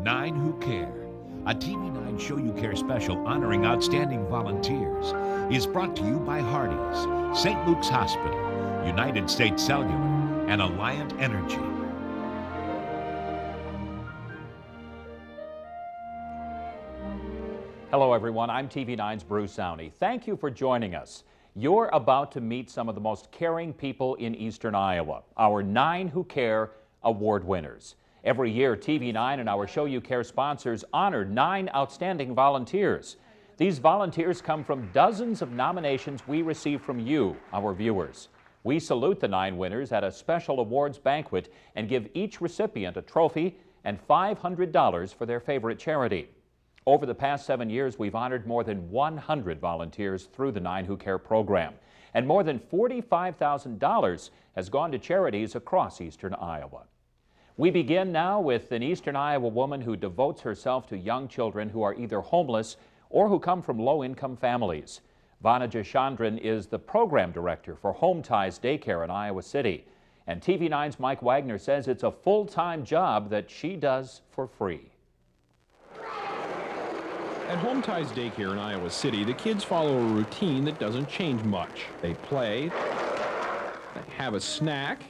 Nine Who Care, a TV9 Show You Care special honoring outstanding volunteers, is brought to you by Hardee's, St. Luke's Hospital, United States Cellular, and Alliant Energy. Hello everyone, I'm TV9's Bruce Downey. Thank you for joining us. You're about to meet some of the most caring people in eastern Iowa, our Nine Who Care award winners. Every year, TV9 and our Show You Care sponsors honor 9 outstanding volunteers. These volunteers come from dozens of nominations we receive from you, our viewers. We salute the 9 winners at a special awards banquet and give each recipient a trophy and $500 for their favorite charity. Over the past 7 years, we've honored more than 100 volunteers through the 9 Who Care program, and more than $45,000 has gone to charities across eastern Iowa. We begin now with an eastern Iowa woman who devotes herself to young children who are either homeless or who come from low-income families. Vanaja Chandran is the program director for Home Ties Daycare in Iowa City, and TV9's Mike Wagner says it's a full-time job that she does for free. At Home Ties Daycare in Iowa City, the kids follow a routine that doesn't change much. They play, they have a snack,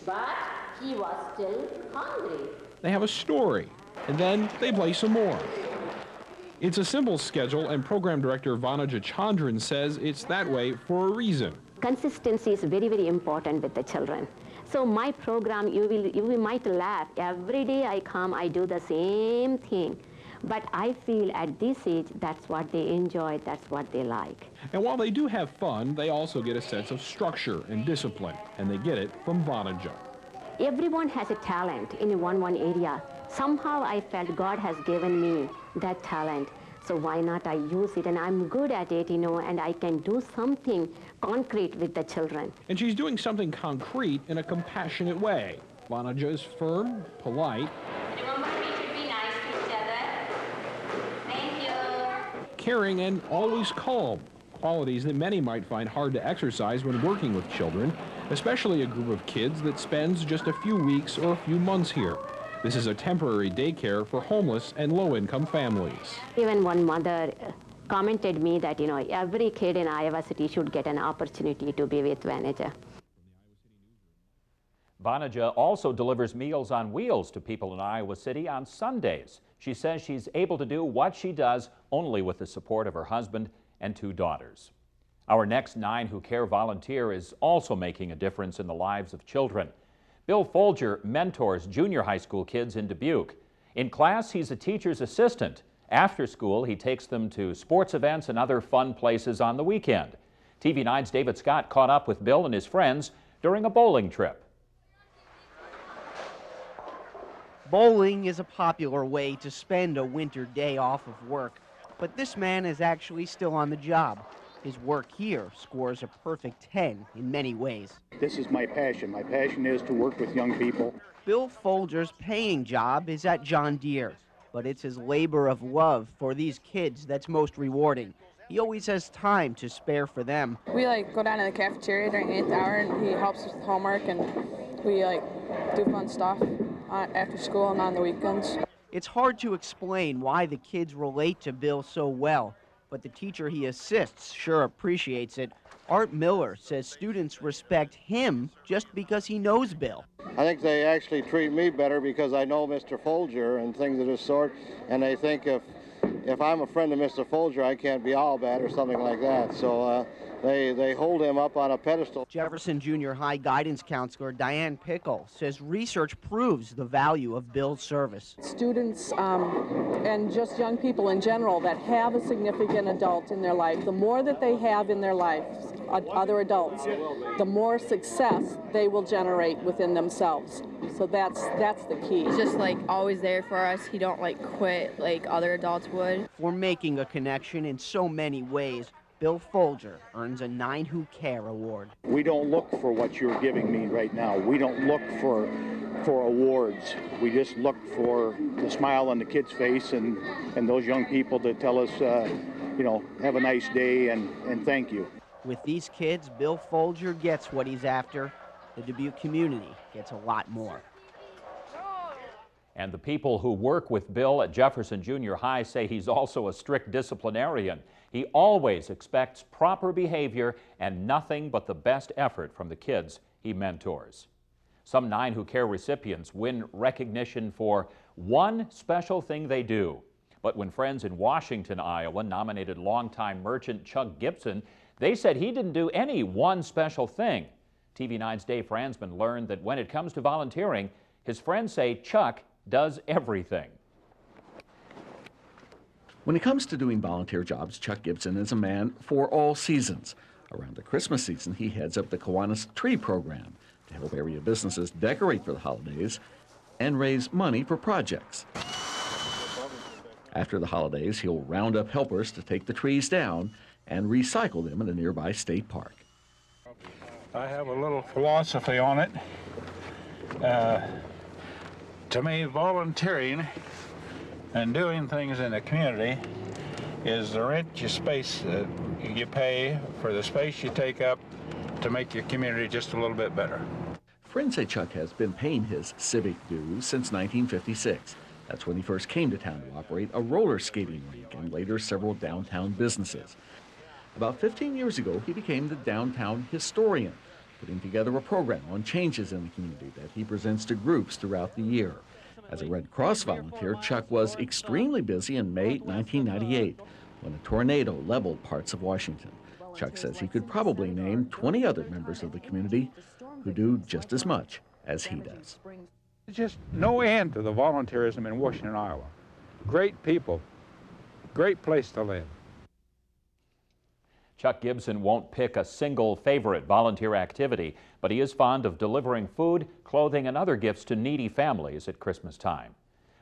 but he was still hungry. they have a story, and then they play some more. It's a simple schedule, and program director Vanaja Chandran says it's that way for a reason. Consistency is very, very important with the children. So my program, you might laugh. Every day I come, I do the same thing. But I feel at this age, that's what they enjoy, that's what they like. And while they do have fun, they also get a sense of structure and discipline, and they get it from Vanaja. Everyone has a talent in one area. Somehow I felt God has given me that talent. So why not I use it? And I'm good at it, and I can do something concrete with the children. And she's doing something concrete in a compassionate way. Vanaja is firm, polite, Remember, we should be nice to each other. Thank you. caring, and always calm, qualities that many might find hard to exercise when working with children, especially a group of kids that spends just a few weeks or a few months here. This is a temporary daycare for homeless and low-income families. Even one mother commented me that, every kid in Iowa City should get an opportunity to be with Vanaja. Vanaja also delivers Meals on Wheels to people in Iowa City on Sundays. She says she's able to do what she does only with the support of her husband and 2 daughters. Our next 9 Who Care volunteer is also making a difference in the lives of children. Bill Folger mentors junior high school kids in Dubuque. In class, he's a teacher's assistant. After school, he takes them to sports events and other fun places on the weekend. TV9's David Scott caught up with Bill and his friends during a bowling trip. Bowling is a popular way to spend a winter day off of work, but this man is actually still on the job. His work here scores a perfect 10 in many ways. This is my passion. My passion is to work with young people. Bill Folger's paying job is at John Deere, but it's his labor of love for these kids that's most rewarding. He always has time to spare for them. We go down to the cafeteria during 8th hour, and he helps us with homework, and we do fun stuff after school and on the weekends. It's hard to explain why the kids relate to Bill so well, but the teacher he assists sure appreciates it. Art Miller says students respect him just because he knows Bill. I think they actually treat me better because I know Mr. Folger and things of this sort, and they think if I'm a friend of Mr. Folger, I can't be all bad or something like that. So they hold him up on a pedestal. Jefferson Junior High guidance counselor Diane Pickle says research proves the value of Bill's service. Students and just young people in general that have a significant adult in their life, the more that they have in their life, other adults, the more success they will generate within themselves. So that's the key. He's just always there for us. He don't quit like other adults would. For making a connection in so many ways, Bill Folger earns a 9 Who Care award. We don't look for what you're giving me right now. We don't look for awards. We just look for the smile on the kid's face and those young people that tell us, have a nice day and thank you. With these kids, Bill Folger gets what he's after. The Dubuque community gets a lot more. And the people who work with Bill at Jefferson Junior High say he's also a strict disciplinarian. He always expects proper behavior and nothing but the best effort from the kids he mentors. Some 9 Who Care recipients win recognition for one special thing they do. But when friends in Washington, Iowa nominated longtime merchant Chuck Gibson, they said he didn't do any one special thing. TV9's Dave Franzman learned that when it comes to volunteering, his friends say Chuck does everything. When it comes to doing volunteer jobs, Chuck Gibson is a man for all seasons. Around the Christmas season, he heads up the Kiwanis Tree Program to help area businesses decorate for the holidays and raise money for projects. After the holidays, he'll round up helpers to take the trees down and recycle them in a nearby state park. I have a little philosophy on it. To me, volunteering and doing things in the community is the rent you pay for the space you take up to make your community just a little bit better. Friends say Chuck has been paying his civic dues since 1956. That's when he first came to town to operate a roller skating rink and later several downtown businesses. About 15 years ago, he became the downtown historian, putting together a program on changes in the community that he presents to groups throughout the year. As a Red Cross volunteer, Chuck was extremely busy in May 1998 when a tornado leveled parts of Washington. Chuck says he could probably name 20 other members of the community who do just as much as he does. There's just no end to the volunteerism in Washington, Iowa. Great people, great place to live. Chuck Gibson won't pick a single favorite volunteer activity, but he is fond of delivering food, clothing, and other gifts to needy families at Christmas time.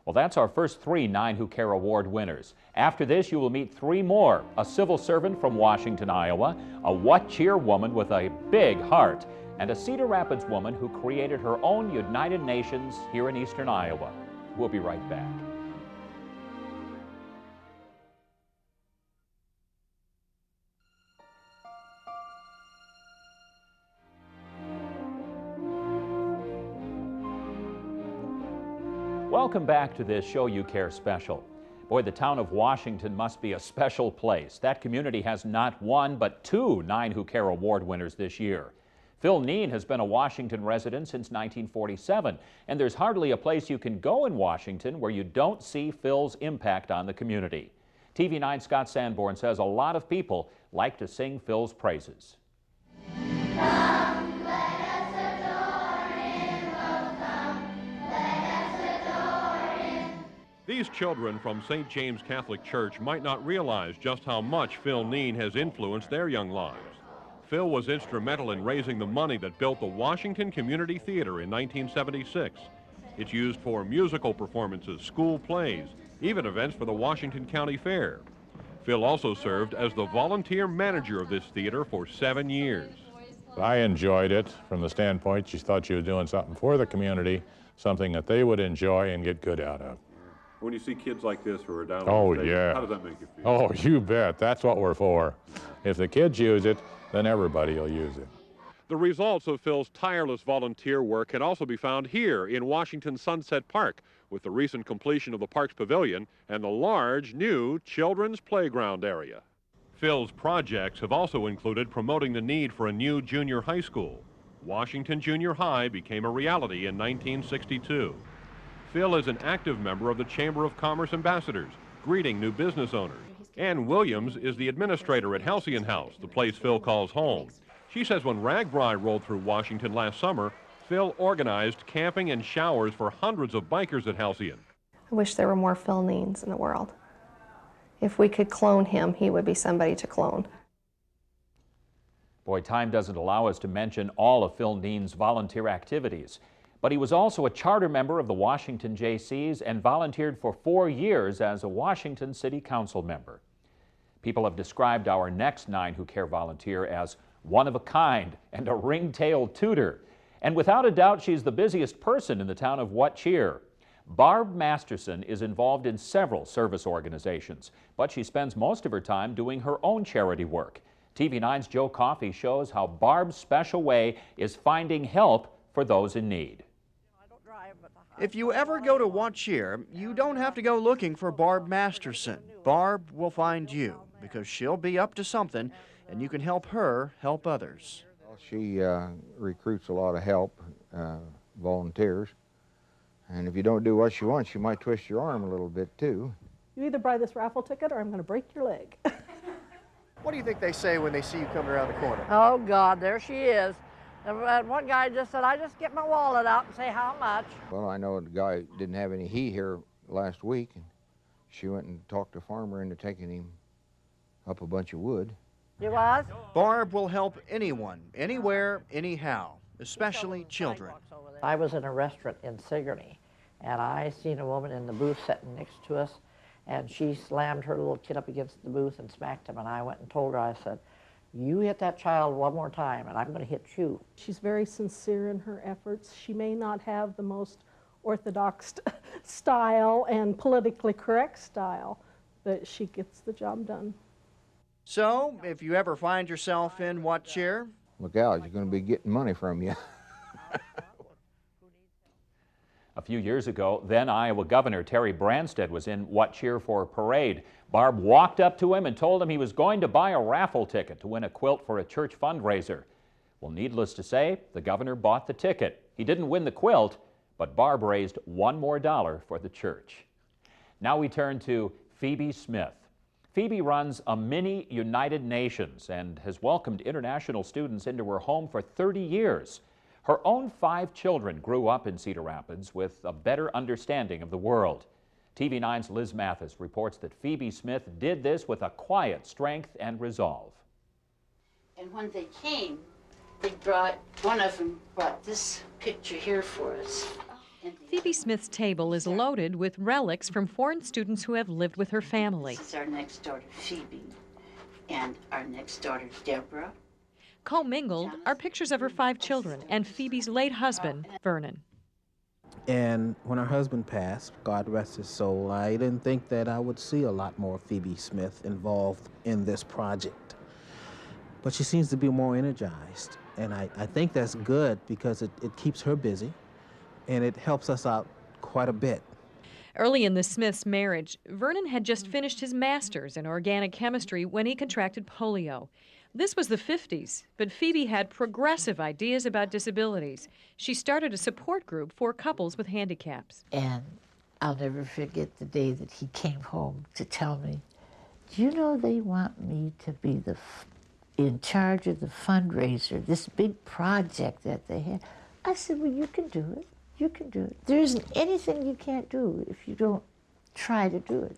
Well, that's our first 3 9 Who Care Award winners. After this, you will meet 3 more: a civil servant from Washington, Iowa, a What Cheer woman with a big heart, and a Cedar Rapids woman who created her own United Nations here in eastern Iowa. We'll be right back. Welcome back to this Show You Care special. Boy, the town of Washington must be a special place. That community has not 1 but 2 9 Who Care Award winners this year. Phil Neen has been a Washington resident since 1947, and there's hardly a place you can go in Washington where you don't see Phil's impact on the community. TV9's Scott Sanborn says a lot of people like to sing Phil's praises. These children from St. James Catholic Church might not realize just how much Phil Neen has influenced their young lives. Phil was instrumental in raising the money that built the Washington Community Theater in 1976. It's used for musical performances, school plays, even events for the Washington County Fair. Phil also served as the volunteer manager of this theater for 7 years. I enjoyed it from the standpoint you thought you were doing something for the community, something that they would enjoy and get good out of. When you see kids like this who are down Oh, on the stage, yeah. how does that make you feel? Oh, you bet. That's what we're for. If the kids use it, then everybody will use it. The results of Phil's tireless volunteer work can also be found here in Washington Sunset Park, with the recent completion of the park's pavilion and the large new children's playground area. Phil's projects have also included promoting the need for a new junior high school. Washington Junior High became a reality in 1962. Phil is an active member of the Chamber of Commerce Ambassadors, greeting new business owners. Ann Williams is the administrator at Halcyon House, the place Phil calls home. She says when RAGBRAI rolled through Washington last summer, Phil organized camping and showers for hundreds of bikers at Halcyon. I wish there were more Phil Neens in the world. If we could clone him, he would be somebody to clone. Boy, time doesn't allow us to mention all of Phil Neen's volunteer activities. But he was also a charter member of the Washington Jaycees and volunteered for 4 years as a Washington City Council member. People have described our next 9 Who Care volunteer as one of a kind and a ring-tailed tutor. And without a doubt, she's the busiest person in the town of What Cheer. Barb Masterson is involved in several service organizations, but she spends most of her time doing her own charity work. TV9's Joe Coffey shows how Barb's special way is finding help for those in need. If you ever go to Watch Here, you don't have to go looking for Barb Masterson. Barb will find you because she'll be up to something, and you can help her help others. Well, she recruits a lot of help, volunteers, and if you don't do what she wants, she might twist your arm a little bit too. You either buy this raffle ticket or I'm going to break your leg. What do you think they say when they see you coming around the corner? Oh, God, there she is. And one guy just said, I just get my wallet out and say how much. Well, I know the guy didn't have any heat here last week, and she went and talked the farmer into taking him up a bunch of wood. You was? Barb will help anyone, anywhere, anyhow, especially children. I was in a restaurant in Sigourney, and I seen a woman in the booth sitting next to us, and she slammed her little kid up against the booth and smacked him, and I went and told her, I said, you hit that child one more time, and I'm going to hit you. She's very sincere in her efforts. She may not have the most orthodox style and politically correct style, but she gets the job done. So, if you ever find yourself in Watch Here, look out, you're going to be getting money from you. A few years ago, then Iowa Governor Terry Branstad was in Watch Here for a parade. Barb walked up to him and told him he was going to buy a raffle ticket to win a quilt for a church fundraiser. Well, needless to say, the governor bought the ticket. He didn't win the quilt, but Barb raised $1 more for the church. Now we turn to Phoebe Smith. Phoebe runs a mini United Nations and has welcomed international students into her home for 30 years. Her own 5 children grew up in Cedar Rapids with a better understanding of the world. TV9's Liz Mathis reports that Phoebe Smith did this with a quiet strength and resolve. And when they came, one of them brought this picture here for us. Phoebe Smith's table is loaded with relics from foreign students who have lived with her family. This is our next daughter, Phoebe, and our next daughter, Deborah. Co-mingled are pictures of her 5 children and Phoebe's late husband, Vernon. And when her husband passed, God rest his soul, I didn't think that I would see a lot more Phoebe Smith involved in this project. But she seems to be more energized. And I think that's good because it keeps her busy and it helps us out quite a bit. Early in the Smiths' marriage, Vernon had just finished his master's in organic chemistry when he contracted polio. This was the 50s, but Phoebe had progressive ideas about disabilities. She started a support group for couples with handicaps. And I'll never forget the day that he came home to tell me, do you know they want me to be in charge of the fundraiser, this big project that they had? I said, well, you can do it. You can do it. There isn't anything you can't do if you don't try to do it.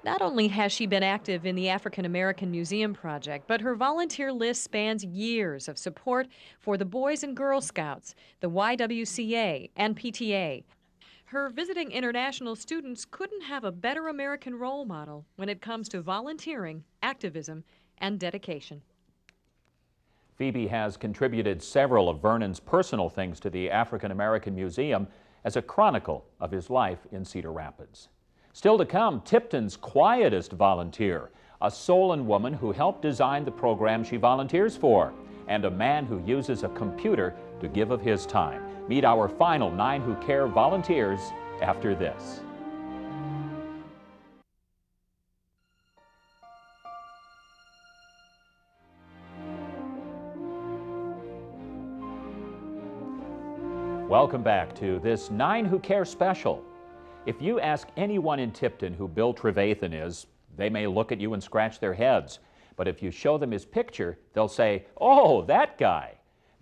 Not only has she been active in the African American Museum Project, but her volunteer list spans years of support for the Boys and Girl Scouts, the YWCA, and PTA. Her visiting international students couldn't have a better American role model when it comes to volunteering, activism, and dedication. Phoebe has contributed several of Vernon's personal things to the African American Museum as a chronicle of his life in Cedar Rapids. Still to come, Tipton's quietest volunteer, a Solon woman who helped design the program she volunteers for, and a man who uses a computer to give of his time. Meet our final 9 Who Care volunteers after this. Welcome back to this 9 Who Care special. If you ask anyone in Tipton who Bill Trevathan is, they may look at you and scratch their heads. But if you show them his picture, they'll say, oh, that guy.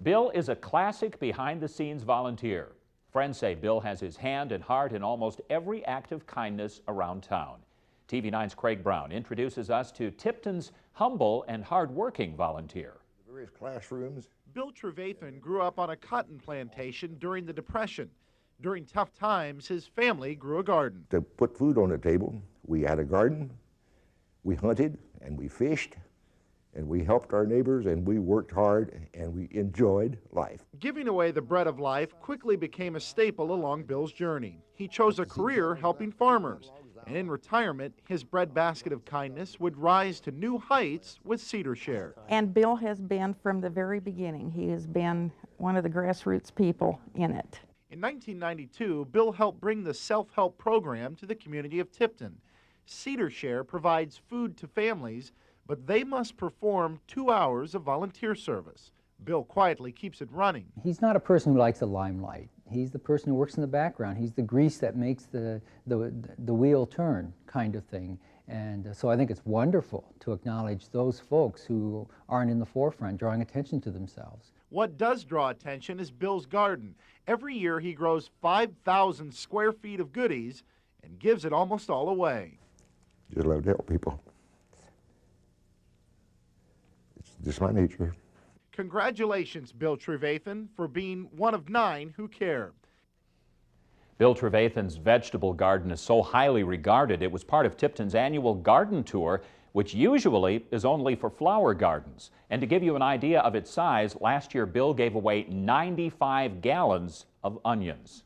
Bill is a classic behind-the-scenes volunteer. Friends say Bill has his hand and heart in almost every act of kindness around town. TV9's Craig Brown introduces us to Tipton's humble and hard-working volunteer. Various classrooms. Bill Trevathan grew up on a cotton plantation during the Depression. During tough times, his family grew a garden. To put food on the table, we had a garden, we hunted, and we fished, and we helped our neighbors, and we worked hard, and we enjoyed life. Giving away the bread of life quickly became a staple along Bill's journey. He chose a career helping farmers, and in retirement, his breadbasket of kindness would rise to new heights with Cedar Share. And Bill has been from the very beginning. He has been one of the grassroots people in it. In 1992, Bill helped bring the self-help program to the community of Tipton. Cedar Share provides food to families, but they must perform 2 hours of volunteer service. Bill quietly keeps it running. He's not a person who likes the limelight. He's the person who works in the background. He's the grease that makes the wheel turn kind of thing. And so I think it's wonderful to acknowledge those folks who aren't in the forefront, drawing attention to themselves. What does draw attention is Bill's garden. Every year he grows 5,000 square feet of goodies and gives it almost all away. Just love to help people. It's just my nature. Congratulations, Bill Trevathan, for being one of 9 who care. Bill Trevathan's vegetable garden is so highly regarded, it was part of Tipton's annual garden tour, which usually is only for flower gardens. And to give you an idea of its size, last year Bill gave away 95 gallons of onions.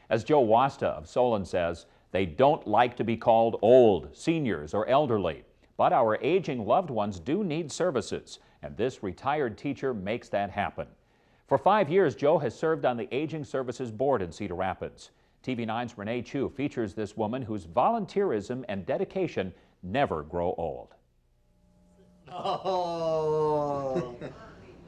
As Joe Wasta of Solon says, they don't like to be called old, seniors, or elderly, but our aging loved ones do need services, and this retired teacher makes that happen. For 5 years, Joe has served on the Aging Services Board in Cedar Rapids. TV9's Renee Chu features this woman whose volunteerism and dedication never grow old. Oh,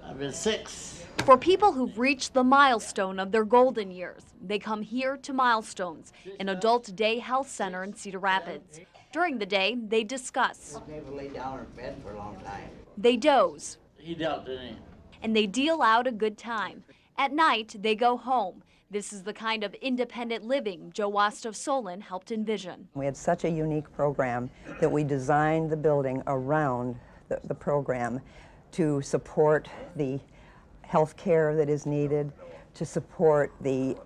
I've been 6. For people who've reached the milestone of their golden years, they come here to Milestones, an adult day health center in Cedar Rapids. During the day, they discuss. Never laid down in bed for a long time. They doze. He dealt, didn't he? And they deal out a good time. At night, they go home. This is the kind of independent living Joe Wast of Solon helped envision. We had such a unique program that we designed the building around the program to support the health care that is needed, to support the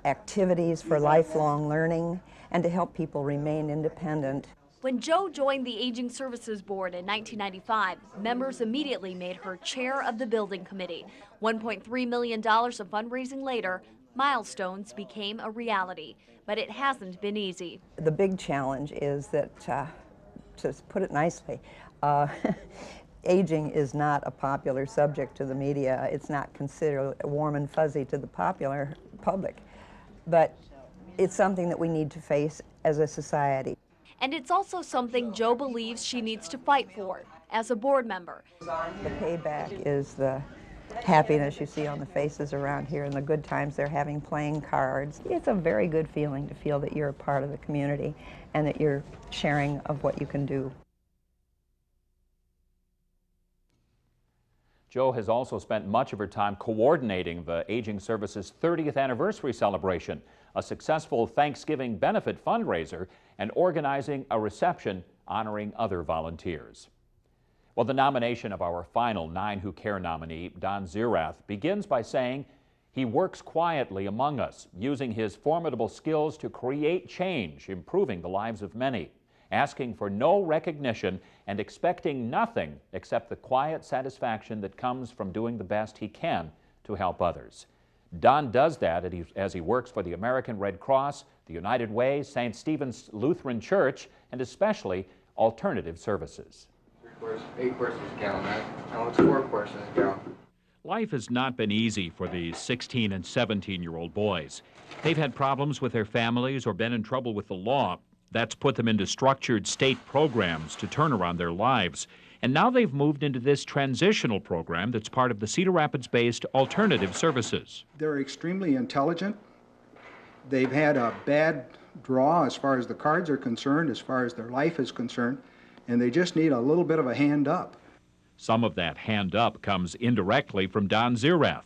activities for lifelong learning, and to help people remain independent. When Joe joined the Aging Services Board in 1995, members immediately made her chair of the building committee. $1.3 million of fundraising later, Milestones became a reality, but it hasn't been easy. The big challenge is that, to put it nicely, aging is not a popular subject to the media. It's not considered warm and fuzzy to the popular public, but it's something that we need to face as a society. And it's also something Joe believes she needs to fight for as a board member. The payback is the happiness you see on the faces around here and the good times they're having playing cards. It's a very good feeling to feel that you're a part of the community and that you're sharing of what you can do. Joe has also spent much of her time coordinating the Aging Services 30th anniversary celebration, a successful Thanksgiving benefit fundraiser, and organizing a reception honoring other volunteers. Well, the nomination of our final 9 Who Care nominee, Don Zirath, begins by saying he works quietly among us, using his formidable skills to create change, improving the lives of many, asking for no recognition and expecting nothing except the quiet satisfaction that comes from doing the best he can to help others. Don does that as he works for the American Red Cross, the United Way, St. Stephen's Lutheran Church, and especially alternative services. 8 questions count, man. Now it's 4 questions count. Life has not been easy for these 16 and 17-year-old boys. They've had problems with their families or been in trouble with the law. That's put them into structured state programs to turn around their lives. And now they've moved into this transitional program that's part of the Cedar Rapids-based alternative services. They're extremely intelligent. They've had a bad draw as far as the cards are concerned, as far as their life is concerned, and they just need a little bit of a hand up. Some of that hand up comes indirectly from Don Zirath.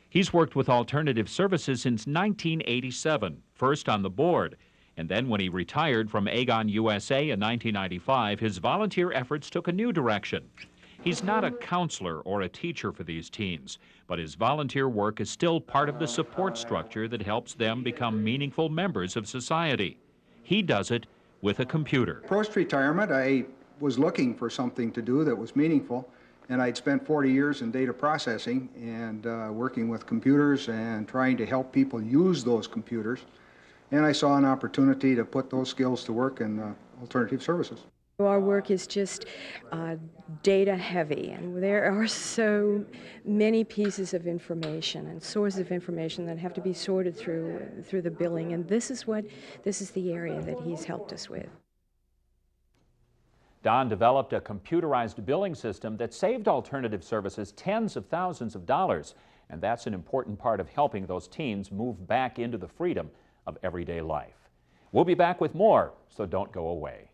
He's worked with alternative services since 1987, first on the board. And then when he retired from Aegon USA in 1995, his volunteer efforts took a new direction. He's not a counselor or a teacher for these teens, but his volunteer work is still part of the support structure that helps them become meaningful members of society. He does it with a computer. Post-retirement, I was looking for something to do that was meaningful, and I'd spent 40 years in data processing and working with computers and trying to help people use those computers. And I saw an opportunity to put those skills to work in alternative services. Our work is just data heavy, and there are so many pieces of information and sources of information that have to be sorted through the billing, and this is the area that he's helped us with. Don developed a computerized billing system that saved alternative services tens of thousands of dollars, and that's an important part of helping those teens move back into the freedom of everyday life. We'll be back with more, so don't go away.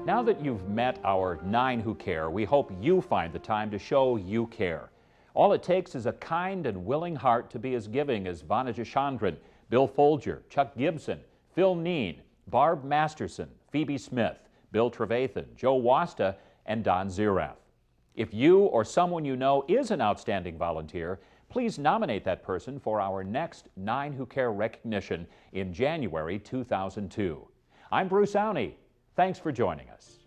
Now that you've met our 9 who care, we hope you find the time to show you care. All it takes is a kind and willing heart to be as giving as Vanaja Chandran, Bill Folger, Chuck Gibson, Phil Neen, Barb Masterson, Phoebe Smith, Bill Trevathan, Joe Wasta, and Don Zirath. If you or someone you know is an outstanding volunteer, please nominate that person for our next 9 who care recognition in January 2002. I'm Bruce Owney. Thanks for joining us.